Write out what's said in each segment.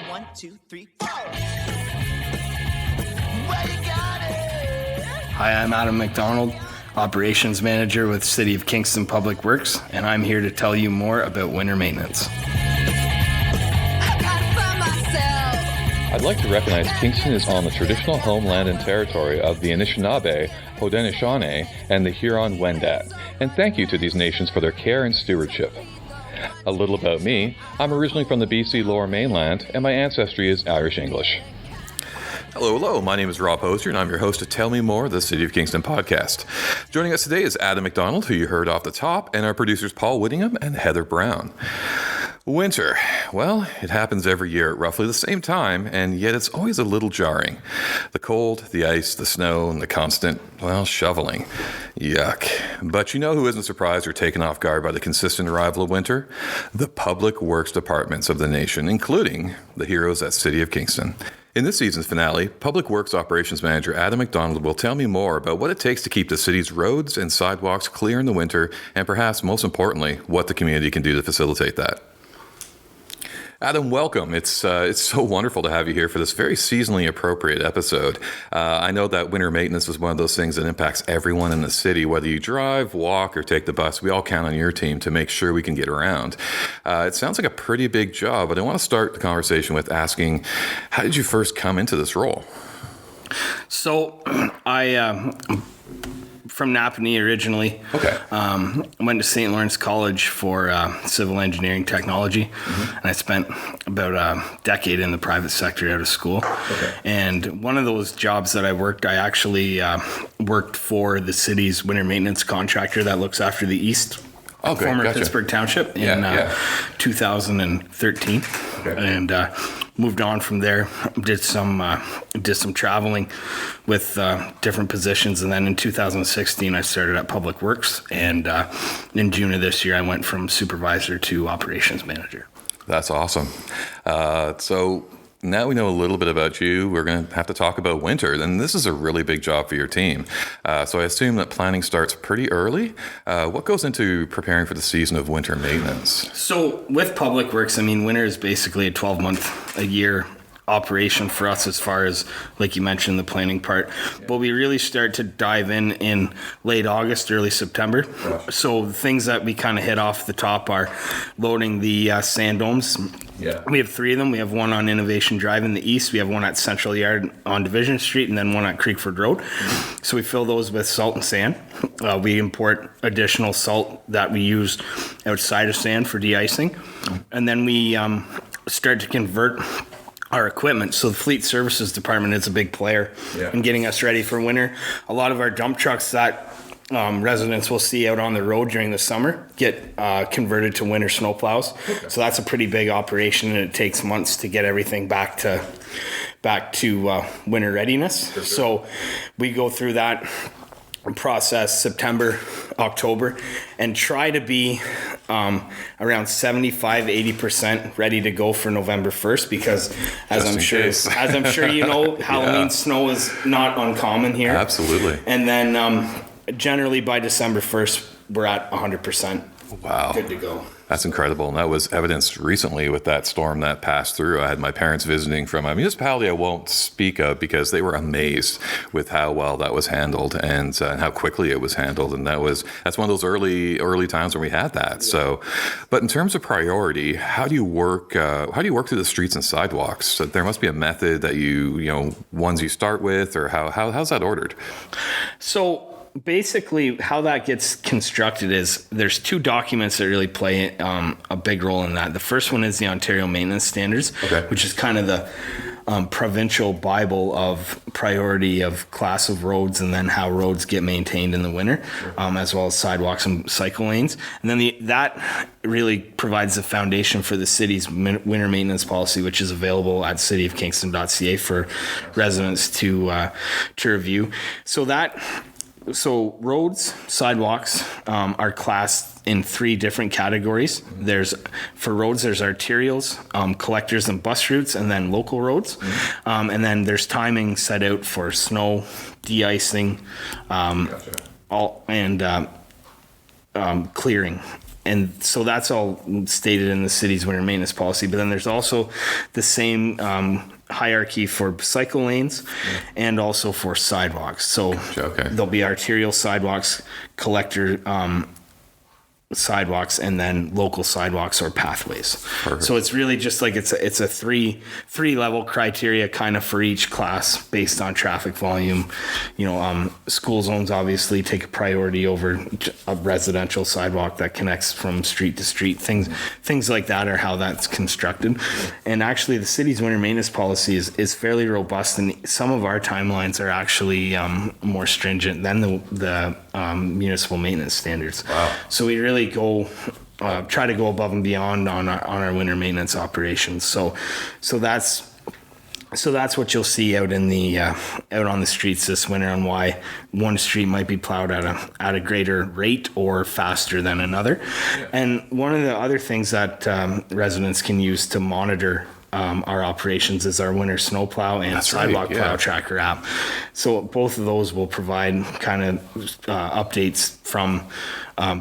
1, 2, 3, 4. Well, you got it. Hi, I'm Adam McDonald, Operations Manager with City of Kingston Public Works, and I'm here to tell you more about winter maintenance. I'd like to recognize Kingston is on the traditional homeland and territory of the Anishinaabe, Haudenosaunee, and the Huron-Wendat, and thank you to these nations for their care and stewardship. A little about me, I'm originally from the BC Lower Mainland, and my ancestry is Irish-English. Hello, my name is Rob Hoser, and I'm your host of Tell Me More, the City of Kingston podcast. Joining us today is Adam McDonald, who you heard off the top, and our producers Paul Whittingham and Heather Brown. Winter. Well, it happens every year at roughly the same time, and yet it's always a little jarring. The cold, the ice, the snow, and the constant, shoveling. Yuck. But you know who isn't surprised or taken off guard by the consistent arrival of winter? The public works departments of the nation, including the heroes at City of Kingston. In this season's finale, Public Works Operations Manager Adam McDonald will tell me more about what it takes to keep the city's roads and sidewalks clear in the winter, and perhaps most importantly, what the community can do to facilitate that. Adam, welcome. It's so wonderful to have you here for this very seasonally appropriate episode. I know that winter maintenance is one of those things that impacts everyone in the city, whether you drive, walk, or take the bus. We all count on your team to make sure we can get around. It sounds like a pretty big job, but I want to start the conversation with asking, how did you first come into this role? So, I from Napanee originally. Okay. Went to St. Lawrence College for civil engineering technology, and I spent about a decade in the private sector out of school. Okay. And one of those jobs that I actually worked for the city's winter maintenance contractor that looks after the east. Okay, former gotcha. Pittsburgh Township in 2013, and moved on from there. Did some traveling with different positions, and then in 2016 I started at Public Works, and in June of this year I went from supervisor to operations manager. That's awesome. So now we know a little bit about you. We're going to have to talk about winter. And this is a really big job for your team. So I assume that planning starts pretty early. What goes into preparing for the season of winter maintenance? So with Public Works, winter is basically a 12-month-a-year operation for us as far as, like you mentioned, the planning part. But we really start to dive in late August, early September. Gosh. So the things that we kind of hit off the top are loading the sand domes. Yeah. We have 3 of them. We have one on Innovation Drive in the east. We have one at Central Yard on Division Street, and then one at Creekford Road. Mm-hmm. So we fill those with salt and sand. We import additional salt that we use outside of sand for de-icing. Mm-hmm. And then we start to convert our equipment. So the fleet services department is a big player in getting us ready for winter. A lot of our dump trucks that residents will see out on the road during the summer get converted to winter snowplows. Okay. So that's a pretty big operation, and it takes months to get everything back to winter readiness. Sure. So we go through that process September, October, and try to be around 75-80% ready to go for November 1st, because as I'm sure you know, Halloween snow is not uncommon here. Absolutely. And then generally by December 1st we're at 100%. Wow. Good to go. That's incredible. And that was evidenced recently with that storm that passed through. I had my parents visiting from a municipality I won't speak of, because they were amazed with how well that was handled and how quickly it was handled. And that's one of those early times when we had that. Yeah. So, but in terms of priority, how do you work through the streets and sidewalks? So there must be a method that ones you start with, or how's that ordered? So basically how that gets constructed is there's 2 documents that really play a big role in that. The first one is the Ontario Maintenance Standards, which is kind of the provincial Bible of priority of class of roads, and then how roads get maintained in the winter, as well as sidewalks and cycle lanes. And then that really provides the foundation for the city's winter maintenance policy, which is available at cityofkingston.ca for residents to review. So roads, sidewalks are classed in 3 different categories. For roads, there's arterials, collectors and bus routes, and then local roads. Mm-hmm. And then there's timing set out for snow, de-icing, clearing. and so that's all stated in the city's winter maintenance policy. But then there's also the same hierarchy for cycle lanes and also for sidewalks. So there'll be arterial sidewalks, collector sidewalks, and then local sidewalks or pathways. Perfect. So it's really just like it's a three level criteria kind of for each class based on traffic volume. School zones obviously take a priority over a residential sidewalk that connects from street to street. Things like that are how that's constructed. And actually the city's winter maintenance policy is fairly robust, and some of our timelines are actually more stringent than the municipal maintenance standards. Wow. So we really try to go above and beyond on our winter maintenance operations. So that's what you'll see out in the out on the streets this winter, on why one street might be plowed at a greater rate or faster than another. Yeah. And one of the other things that residents can use to monitor our operations is our winter snowplow and sidewalk plow tracker app. So both of those will provide kind of updates from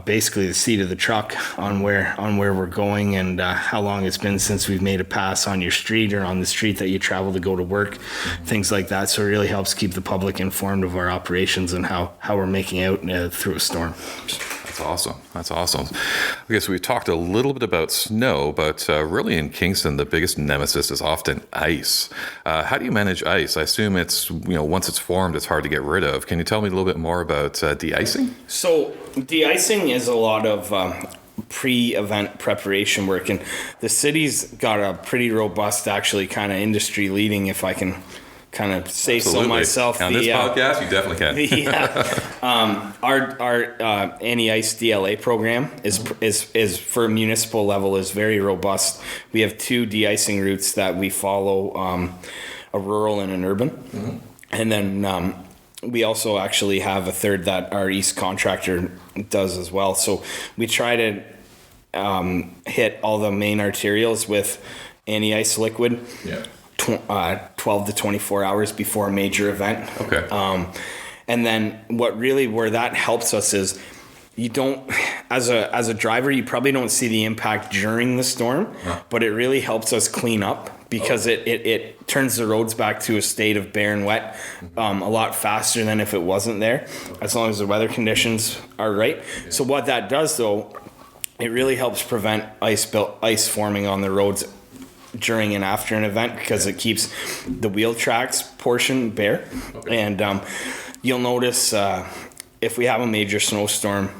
basically the seat of the truck on where we're going and how long it's been since we've made a pass on your street or on the street that you travel to go to work, things like that. So it really helps keep the public informed of our operations and how we're making out through a storm. That's awesome. Okay, so we talked a little bit about snow, but really in Kingston, the biggest nemesis is often ice. How do you manage ice? I assume it's, once it's formed, it's hard to get rid of. Can you tell me a little bit more about de-icing? So de-icing is a lot of pre-event preparation work, and the city's got a pretty robust, actually kind of industry leading, if I can kind of say so myself. On this podcast, you definitely can. Our anti-ice DLA program is for municipal level is very robust. We have 2 de-icing routes that we follow, a rural and an urban, and then we also actually have a third that our east contractor does as well. So we try to hit all the main arterials with anti-ice liquid. Yeah. 12 to 24 hours before a major event. Okay. And then where that helps us is you don't, as a driver, you probably don't see the impact during the storm, but it really helps us clean up because it turns the roads back to a state of bare and wet a lot faster than if it wasn't there, as long as the weather conditions are right. Yeah. So what that does though, it really helps prevent ice forming on the roads during and after an event, because it keeps the wheel tracks portion bare. Okay. And you'll notice if we have a major snowstorm,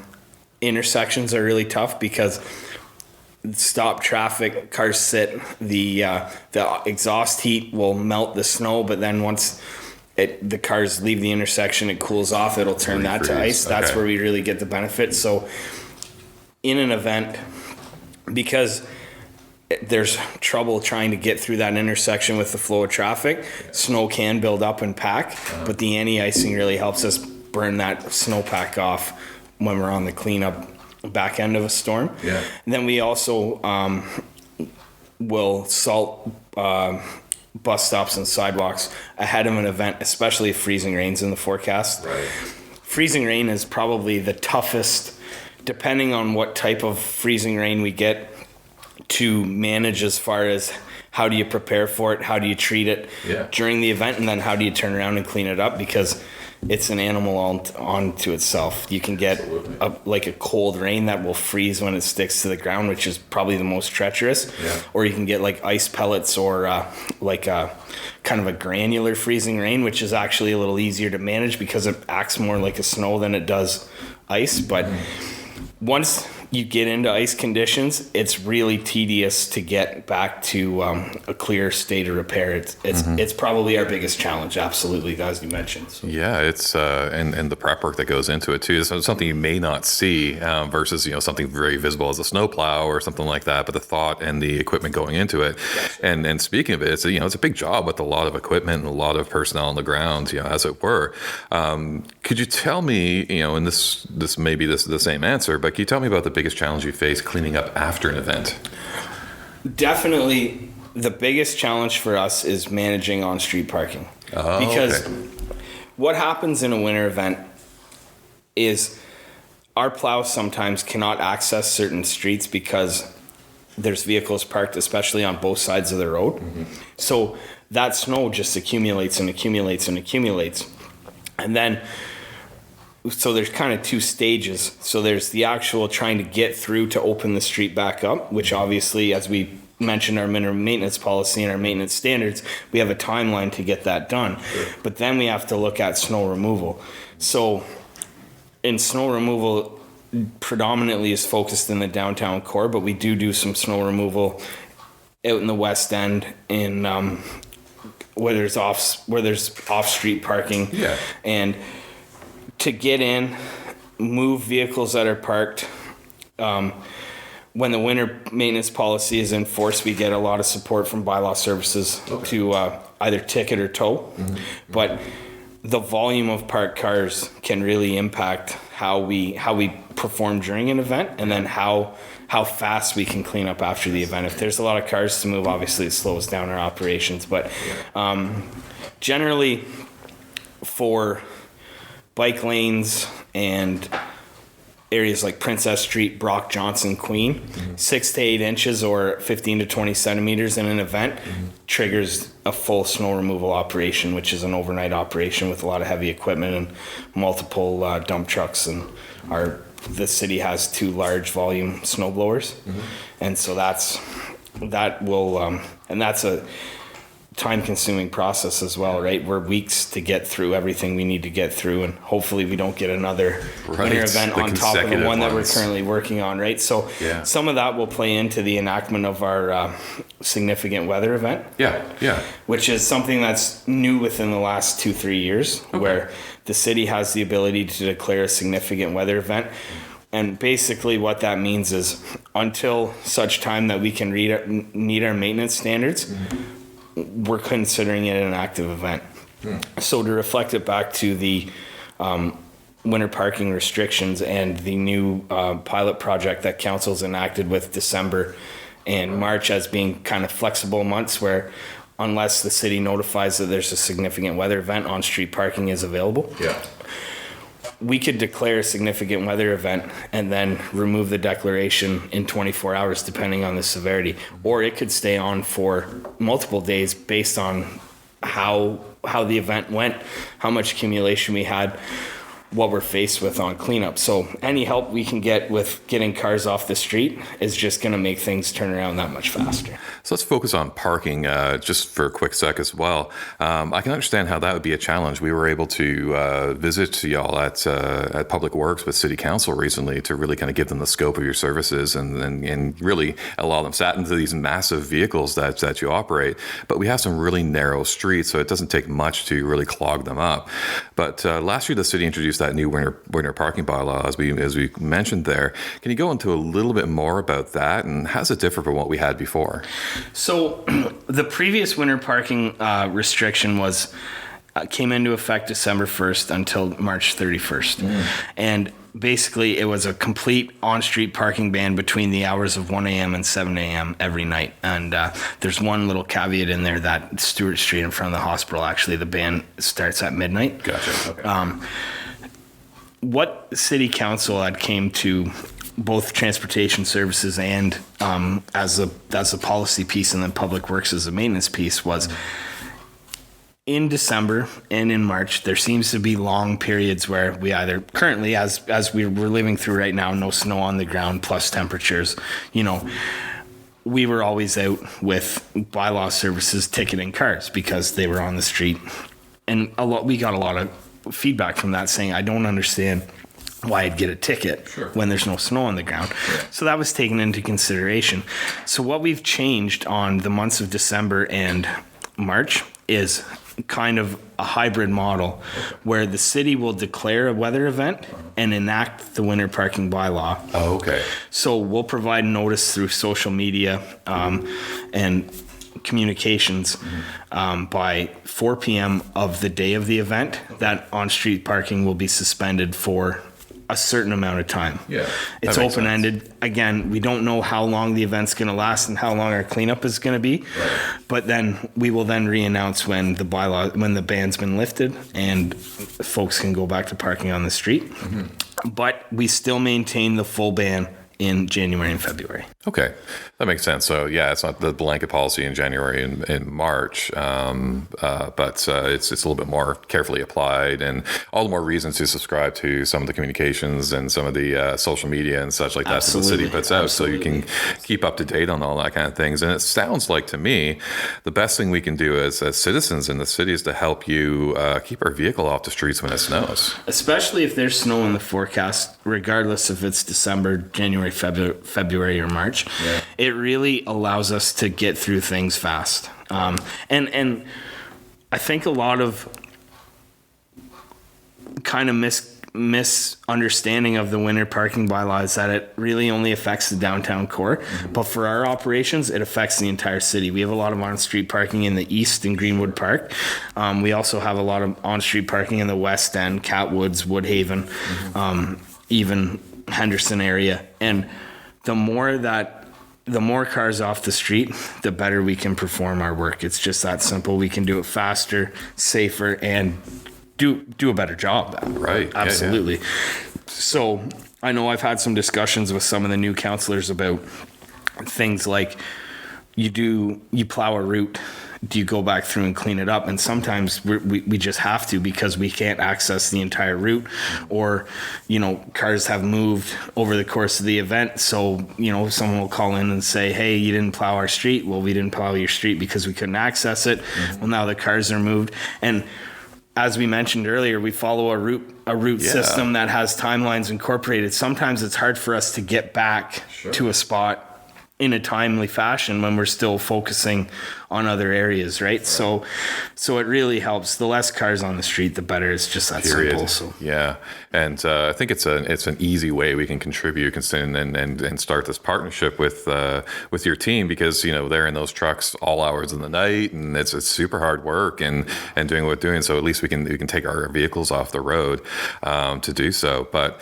intersections are really tough because stop traffic, cars sit, the exhaust heat will melt the snow, but then once the cars leave the intersection, it cools off, it'll turn that to ice. That's where we really get the benefit. So in an event, because there's trouble trying to get through that intersection with the flow of traffic, snow can build up and pack, but the anti-icing really helps us burn that snowpack off when we're on the cleanup back end of a storm. Yeah. And then we also will salt bus stops and sidewalks ahead of an event, especially if freezing rain's in the forecast. Right. Freezing rain is probably the toughest, depending on what type of freezing rain we get, to manage, as far as how do you prepare for it, how do you treat it during the event, and then how do you turn around and clean it up, because it's an animal onto itself. You can get a cold rain that will freeze when it sticks to the ground, which is probably the most treacherous, or you can get like ice pellets or like a kind of a granular freezing rain, which is actually a little easier to manage because it acts more like a snow than it does ice. But once you get into ice conditions, it's really tedious to get back to a clear state of repair. It's probably our biggest challenge, absolutely, as you mentioned. So. Yeah, it's and the prep work that goes into it too. So something you may not see versus something very visible as a snowplow or something like that. But the thought and the equipment going into it, and speaking of it, it's it's a big job with a lot of equipment and a lot of personnel on the ground, as it were. Could you tell me, and this may be the same answer, but can you tell me about the biggest challenge you face cleaning up after an event? Definitely the biggest challenge for us is managing on-street parking. Because what happens in a winter event is our plows sometimes cannot access certain streets because there's vehicles parked, especially on both sides of the road. Mm-hmm. So that snow just accumulates and accumulates and accumulates. And then, so there's kind of two stages. So there's the actual trying to get through to open the street back up, which obviously, as we mentioned, our maintenance policy and our maintenance standards, we have a timeline to get that done. Sure. But then we have to look at snow removal. So in snow removal, predominantly is focused in the downtown core, but we do some snow removal out in the West End in where there's off street parking. Yeah. And to get in, move vehicles that are parked. When the winter maintenance policy is enforced, we get a lot of support from bylaw services to either ticket or tow. Mm-hmm. But the volume of parked cars can really impact how we perform during an event, and then how fast we can clean up after the event. If there's a lot of cars to move, obviously it slows down our operations. But generally, for bike lanes and areas like Princess Street, Brock, Johnson, Queen, 6 to 8 inches or 15 to 20 centimeters in an event triggers a full snow removal operation, which is an overnight operation with a lot of heavy equipment and multiple dump trucks. And the city has 2 large volume snow blowers. And so that's a time-consuming process as well, right? We're weeks to get through everything we need to get through, and hopefully we don't get another winter event on top of the one that we're currently working on, right? So some of that will play into the enactment of our significant weather event. Which is something that's new within the last 2-3 years, where the city has the ability to declare a significant weather event. And basically what that means is until such time that we can meet our maintenance standards, we're considering it an active event. So to reflect it back to the winter parking restrictions and the new pilot project that council's enacted with December and March as being kind of flexible months, where unless the city notifies that there's a significant weather event, on-street parking is available. We could declare a significant weather event and then remove the declaration in 24 hours, depending on the severity. Or it could stay on for multiple days based on how the event went, how much accumulation we had, what we're faced with on cleanup. So any help we can get with getting cars off the street is just going to make things turn around that much faster. So let's focus on parking just for a quick sec as well. I can understand how that would be a challenge. We were able to visit y'all at Public Works with City Council recently to really kind of give them the scope of your services and really allow them sat into these massive vehicles that you operate. But we have some really narrow streets, so it doesn't take much to really clog them up. But last year, the city introduced that new winter parking bylaw, as we mentioned there. Can you go into a little bit more about that, and how does it differ from what we had before? So the previous winter parking restriction came into effect December 1st until March 31st. And basically it was a complete on-street parking ban between the hours of 1 a.m. and 7 a.m. every night. And there's one little caveat in there that Stewart Street in front of the hospital, actually the ban starts at midnight. Gotcha. Okay. What City Council had came to both transportation services and as a policy piece, and then Public Works as a maintenance piece, was in December and in March, there seems to be long periods where we either currently, as we're living through right now, no snow on the ground plus temperatures, we were always out with bylaw services ticketing cars because they were on the street. And we got a lot of feedback from that saying, I don't understand why I'd get a ticket when there's no snow on the ground. So that was taken into consideration. So what we've changed on the months of December and March is kind of a hybrid model where the city will declare a weather event and enact the winter parking bylaw. Oh, okay. So we'll provide notice through social media and communications by 4 p.m. of the day of the event that on-street parking will be suspended for a certain amount of time. It's open-ended. Again, we don't know how long the event's going to last and how long our cleanup is going to be. But then we will then re-announce when the ban's been lifted and folks can go back to parking on the street. but we still maintain the full ban in January and February. Okay, that makes sense. So yeah, it's not the blanket policy in January and March, but it's a little bit more carefully applied, and all the more reasons to subscribe to some of the communications and some of the social media and such like that that the city puts out, so you can keep up to date on all that kind of things. And it sounds like to me, the best thing we can do as citizens in the city is to help you keep our vehicle off the streets when it snows. Especially if there's snow in the forecast, regardless if it's December, January, February, or March. Yeah. It really allows us to get through things fast. And I think a lot of kind of misunderstanding of the winter parking bylaw is that it really only affects the downtown core. Mm-hmm. But for our operations, it affects the entire city. We have a lot of on-street parking in the east in Greenwood Park. We also have a lot of on-street parking in the west end, Catwoods, Woodhaven, even Henderson area. And the more cars off the street, the better we can perform our work. It's just that simple. We can do it faster, safer, and do a better job. Right. Absolutely. Yeah. So I know I've had some discussions with some of the new councillors about things like you plow a route. Do you go back through and clean it up? And sometimes we just have to, because we can't access the entire route, or, cars have moved over the course of the event. So, someone will call in and say, hey, you didn't plow our street. Well, we didn't plow your street because we couldn't access it. Mm-hmm. Well, now the cars are moved. And as we mentioned earlier, we follow a route system that has timelines incorporated. Sometimes it's hard for us to get back to a spot in a timely fashion when we're still focusing on other areas, right? So it really helps. The less cars on the street, the better. It's just that simple. So yeah, and I think it's an easy way we can contribute and start this partnership with your team, because they're in those trucks all hours of the night, and it's super hard work and doing what we're doing. So at least we can take our vehicles off the road to do so. But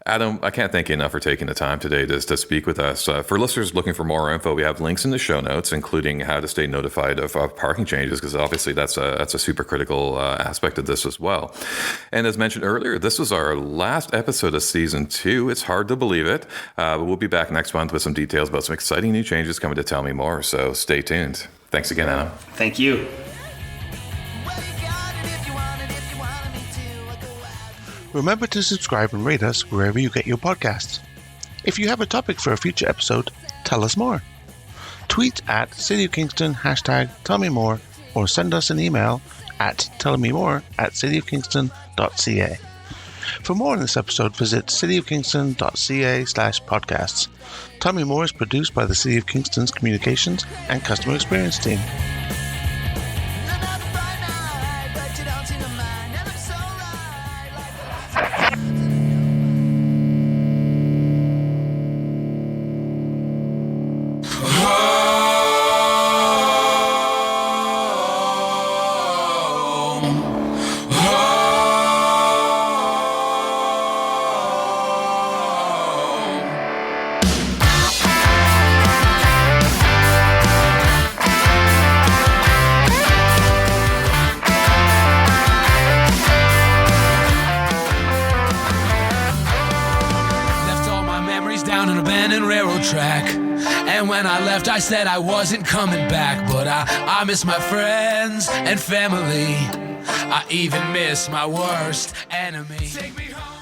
Adam, I can't thank you enough for taking the time today to speak with us. For listeners looking for more info, we have links in the show notes, including how to stay notified of parking changes, because obviously that's a super critical aspect of this as well. And as mentioned earlier, this was our last episode of season 2. It's hard to believe it, but we'll be back next month with some details about some exciting new changes coming to Tell Me More. So stay tuned. Thanks again, Adam. Thank you. Remember to subscribe and rate us wherever you get your podcasts. If you have a topic for a future episode, tell us more. Tweet at City of Kingston #TellMeMore, or send us an email at tellmemore@cityofkingston.ca. For more on this episode, visit cityofkingston.ca/podcasts. Tell Me More is produced by the City of Kingston's Communications and Customer Experience team. And when I left, I said I wasn't coming back, but I miss my friends and family. I even miss my worst enemy. Take me home.